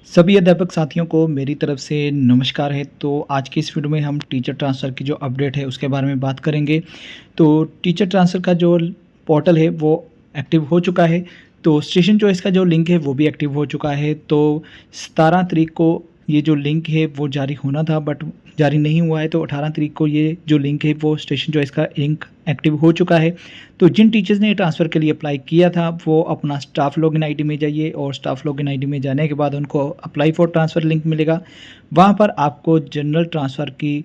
सभी अध्यापक साथियों को मेरी तरफ से नमस्कार है। तो आज की इस वीडियो में हम टीचर ट्रांसफ़र की जो अपडेट है उसके बारे में बात करेंगे। तो टीचर ट्रांसफ़र का जो पोर्टल है वो एक्टिव हो चुका है। तो स्टेशन चॉइस का जो लिंक है वो भी एक्टिव हो चुका है। तो 17 तारीख को ये जो लिंक है वो जारी होना था बट जारी नहीं हुआ है। तो 18 तारीख को ये जो लिंक है वो स्टेशन चॉइस का लिंक एक्टिव हो चुका है। तो जिन टीचर्स ने ट्रांसफ़र के लिए अप्लाई किया था वो अपना स्टाफ लॉगिन आईडी में जाइए और स्टाफ लॉगिन आईडी में जाने के बाद उनको अप्लाई फॉर ट्रांसफ़र लिंक मिलेगा। वहाँ पर आपको जनरल ट्रांसफ़र की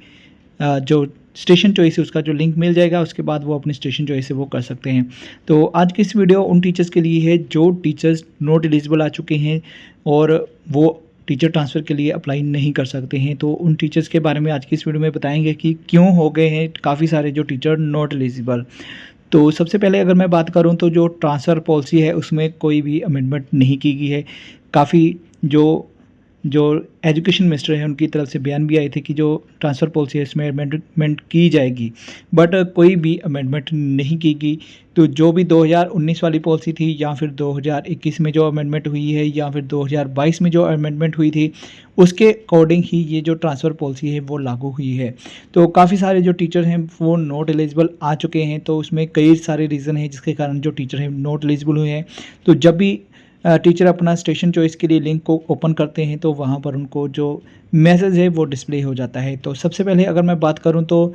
जो स्टेशन चॉइस है उसका जो लिंक मिल जाएगा। उसके बाद वो अपनी स्टेशन चॉइस से वो कर सकते हैं। तो आज की इस वीडियो उन टीचर्स के लिए है जो टीचर्स नॉट एलिजिबल आ चुके हैं और वो टीचर ट्रांसफ़र के लिए अप्लाई नहीं कर सकते हैं। तो उन टीचर्स के बारे में आज की इस वीडियो में बताएंगे कि क्यों हो गए हैं काफ़ी सारे जो टीचर नॉट एलिजिबल। तो सबसे पहले अगर मैं बात करूं तो जो ट्रांसफ़र पॉलिसी है उसमें कोई भी अमेंडमेंट नहीं की गई है। काफ़ी जो जो एजुकेशन मिनिस्टर हैं उनकी तरफ से बयान भी आए थे कि जो ट्रांसफ़र पॉलिसी है इसमें अमेंडमेंट की जाएगी, बट कोई भी अमेंडमेंट नहीं की गई। तो जो भी 2019 वाली पॉलिसी थी या फिर 2021 में जो अमेंडमेंट हुई है या फिर 2022 में जो अमेंडमेंट हुई थी उसके अकॉर्डिंग ही ये जो ट्रांसफ़र पॉलिसी है वो लागू हुई है। तो काफ़ी सारे जो टीचर हैं वो नॉट एलिजिबल आ चुके हैं। तो उसमें कई सारे रीज़न हैं जिसके कारण जो टीचर हैं नॉट एलिजिबल हुए हैं। तो जब भी टीचर अपना स्टेशन चॉइस के लिए लिंक को ओपन करते हैं तो वहाँ पर उनको जो मैसेज है वो डिस्प्ले हो जाता है। तो सबसे पहले अगर मैं बात करूँ तो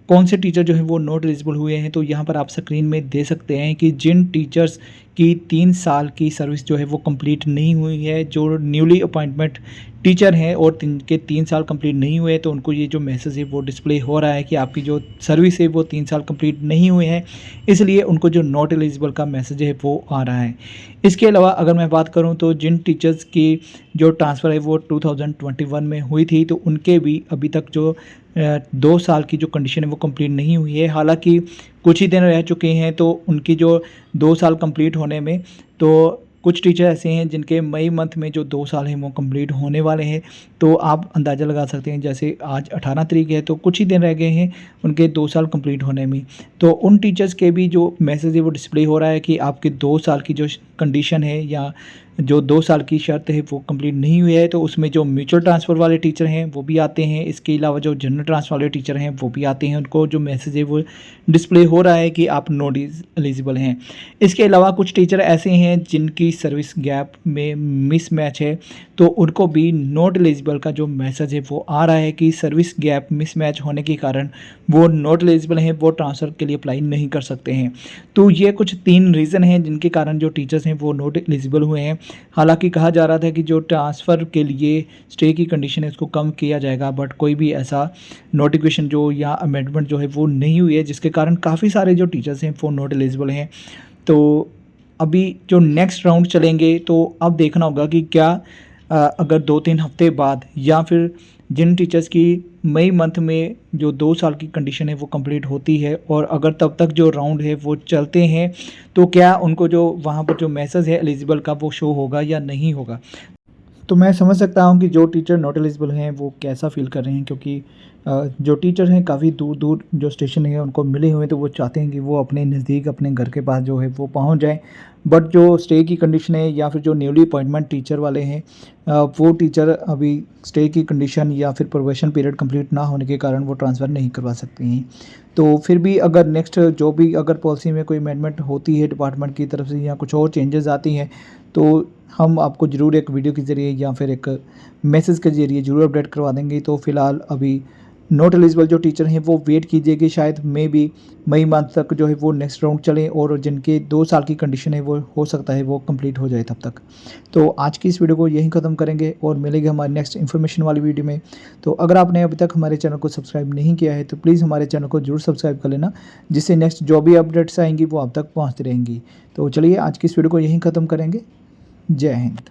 कौन से टीचर जो हैं वो नॉट एलिजिबल हुए हैं, तो यहाँ पर आप स्क्रीन में दे सकते हैं कि जिन टीचर्स की 3 साल की सर्विस जो है वो कंप्लीट नहीं हुई है, जो न्यूली अपॉइंटमेंट टीचर हैं और जिनके 3 साल कंप्लीट नहीं हुए, तो उनको ये जो मैसेज है वो डिस्प्ले हो रहा है कि आपकी जो सर्विस है वो 3 साल कंप्लीट नहीं हुए हैं, इसलिए उनको जो नॉट एलिजिबल का मैसेज है वो आ रहा है। इसके अलावा अगर मैं बात करूँ तो जिन टीचर्स की जो ट्रांसफ़र है वो 2021 में हुई थी, तो उनके भी अभी तक जो 2 साल की जो कंडीशन है वो कंप्लीट नहीं हुई है। हालाँकि कुछ ही दिन रह चुके हैं तो उनकी जो 2 साल कंप्लीट होने में, तो कुछ टीचर ऐसे हैं जिनके मई मंथ में जो 2 साल हैं वो कंप्लीट होने वाले हैं। तो आप अंदाज़ा लगा सकते हैं, जैसे आज 18 तारीख है तो कुछ ही दिन रह गए हैं उनके 2 साल कंप्लीट होने में। तो उन टीचर्स के भी जो मैसेज है वो डिस्प्ले हो रहा है कि आपके 2 साल की जो कंडीशन है या जो 2 साल की शर्त है वो कंप्लीट नहीं हुई है। तो उसमें जो म्यूचुअल ट्रांसफ़र वाले टीचर हैं वो भी आते हैं। इसके अलावा जो जनरल ट्रांसफ़र वाले टीचर हैं वो भी आते हैं। उनको जो मैसेज है वो डिस्प्ले हो रहा है कि आप नॉट एलिजिबल हैं। इसके अलावा कुछ टीचर ऐसे हैं जिनकी सर्विस गैप में मिसमैच है, तो उनको भी नॉट एलिजिबल का जो मैसेज है वो आ रहा है कि सर्विस गैप मिसमैच होने के कारण वो नॉट एलिजिबल हैं, वो ट्रांसफ़र के लिए अप्लाई नहीं कर सकते हैं। तो ये कुछ 3 रीज़न हैं जिनके कारण जो टीचर्स हैं वो नॉट एलिजिबल हुए हैं। हालांकि कहा जा रहा था कि जो ट्रांसफ़र के लिए स्टे की कंडीशन है उसको कम किया जाएगा, बट कोई भी ऐसा नोटिफिकेशन जो या अमेंडमेंट जो है वो नहीं हुई है, जिसके कारण काफ़ी सारे जो टीचर्स हैं वो नॉट एलिजिबल हैं। तो अभी जो नेक्स्ट राउंड चलेंगे तो अब देखना होगा कि क्या अगर 2-3 हफ्ते बाद या फिर जिन टीचर्स की मई मंथ में जो 2 साल की कंडीशन है वो कंप्लीट होती है और अगर तब तक जो राउंड है वो चलते हैं, तो क्या उनको जो वहाँ पर जो मैसेज है एलिजिबल का वो शो होगा या नहीं होगा। तो मैं समझ सकता हूँ कि जो टीचर नॉट एलिजिबल हैं वो कैसा फ़ील कर रहे हैं, क्योंकि जो टीचर हैं काफ़ी दूर दूर जो स्टेशन है उनको मिले हुए हैं, तो वो चाहते हैं कि वो अपने नज़दीक अपने घर के पास जो है वो पहुँच जाएँ। बट जो स्टे की कंडीशन है या फिर जो न्यूली अपॉइंटमेंट टीचर वाले हैं, वो टीचर अभी स्टे की कंडीशन या फिर प्रोबेशन पीरियड कंप्लीट ना होने के कारण वो ट्रांसफ़र नहीं करवा सकते हैं। तो फिर भी अगर नेक्स्ट जो भी अगर पॉलिसी में कोई अमेंडमेंट होती है डिपार्टमेंट की तरफ से या कुछ और चेंजेस आती हैं, तो हम आपको ज़रूर एक वीडियो के ज़रिए या फिर एक मैसेज के ज़रिए ज़रूर अपडेट करवा देंगे। तो फ़िलहाल अभी नॉट एलिजिबल जो टीचर हैं वो वेट कीजिए कि शायद मई मंथ तक जो है वो नेक्स्ट राउंड चले और जिनके 2 साल की कंडीशन है वो हो सकता है वो कंप्लीट हो जाए तब तक। तो आज की इस वीडियो को यहीं ख़त्म करेंगे और मिलेंगे हमारे नेक्स्ट इन्फॉर्मेशन वाली वीडियो में। तो अगर आपने अभी तक हमारे चैनल को सब्सक्राइब नहीं किया है तो प्लीज़ हमारे चैनल को ज़रूर सब्सक्राइब कर लेना, जिससे नेक्स्ट जो भी अपडेट्स आएंगी वो आप तक पहुँचती रहेंगी। तो चलिए आज की इस वीडियो को यहीं ख़त्म करेंगे। जय हिंद।